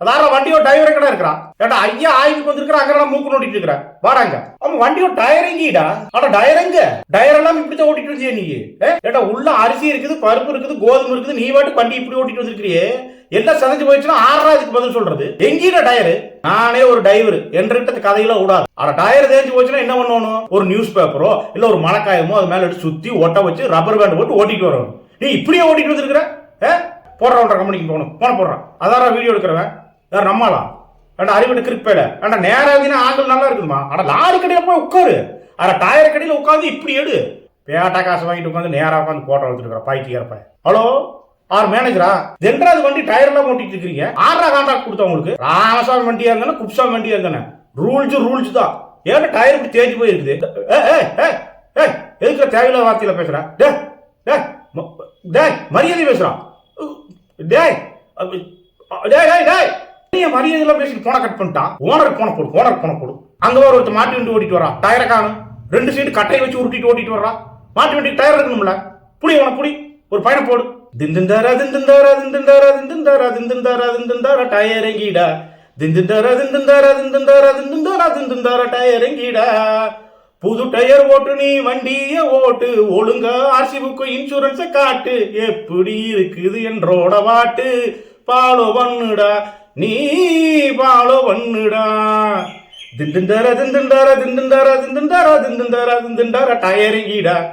அதார வண்டியோ tyre கடை இருக்கிறான் ஏட்டா ஐயா ஆய்வுக்கு வந்திருக்கிற அங்க மூக்கு நோட்டிட்டு இருக்கிற வாடாங்க அவன் வண்டியோ டயரிங்கிடா ஆனா டயருங்க டயர் எல்லாம் இப்படிதான் ஓட்டிட்டு வந்தியா நீ ஏட்டா உள்ள அரிசி இருக்குது பருப்பு இருக்குது கோதுமை இருக்குது நீ வாட்டு வண்டி இப்படி ஓட்டிட்டு வந்திருக்கிறியே எல்லாம் சதைஞ்சு போயிடுச்சுன்னா ஆறா இதுக்கு பதில் சொல்றது எங்கீட டயரு நானே ஒரு டிரைவர் என்கிட்ட கதையில விடாது ஆனா டயர் தேஞ்சு போச்சுன்னா என்ன பண்ணணும் ஒரு நியூஸ் பேப்பரோ இல்ல ஒரு மழைக்காயமோ அது மேல எடுத்து சுத்தி ஒட்ட வச்சு ரப்பர் பேண்ட் போட்டு ஓட்டிட்டு வரணும் நீ இப்படியே ஓட்டிட்டு வந்திருக்கிற போடுறவன்ற கம்பெனிக்கு போகணும் போடுறான் அதாரா வீடியோ எடுக்கிறவன் யார் நம்மளா ஏண்டா அறிவிட்டு கிரிப்பேல ஏண்டா நேரம் இருந்தீங்கன்னா ஆங்கிள் நல்லா இருக்குதுமா ஆனா லாரி கடையில போய் உட்காரு ஆனா டயர் கடையில உட்காந்து இப்படி எடு பேட்டா காசு வாங்கிட்டு உட்காந்து நேரா உட்காந்து போட்டோ எடுத்துருக்கா பாய்க்கு ஏறப்ப ஹலோ ஆர் மேனேஜரா ஜென்ராது வண்டி டயர் எல்லாம் ஓட்டிட்டு இருக்கீங்க ஆறா கான்ட்ராக்ட் கொடுத்தா உங்களுக்கு ராமசாமி வண்டியா இருந்தானே குப்சாமி வண்டியா இருந்தானே ரூல்ஸ் தான் ஏன்னா டயர் இப்படி தேஞ்சு போயிருக்குது எதுக்குற தேவையில்லாத வார்த்தையில பேசுற மரியாதை பேசுறான் மரியாதை பேசி போன கட் பண்ணிட்டான் ஓனர் போன போடு அங்க ஒருத்தர் மாட்டி வண்டி ஓட்டிட்டு வரா டயரை காணும் 2 சீட்டு கட்டையை வச்சு உருட்டிட்டு ஓட்டிட்டு வரா மாட்டி வண்டி டயர் இருக்கணும்ல புடி ஒரு பயணம் போடு திந்துந்தாரா டயரங்கிடா திந்துந்தாரா டயரங்கிடா புது டயர் ஓட்டு நீ வண்டிய ஓட்டு ஒழுங்கா ஆர்சி புக்கு இன்சூரன்ஸ காட்டு எப்படி இருக்குது என்றோட வாட்டு பாலோ பண்ணுடா நீ பாலோ பண்ணுடா திண்டுந்தாரா டயரங்கிடா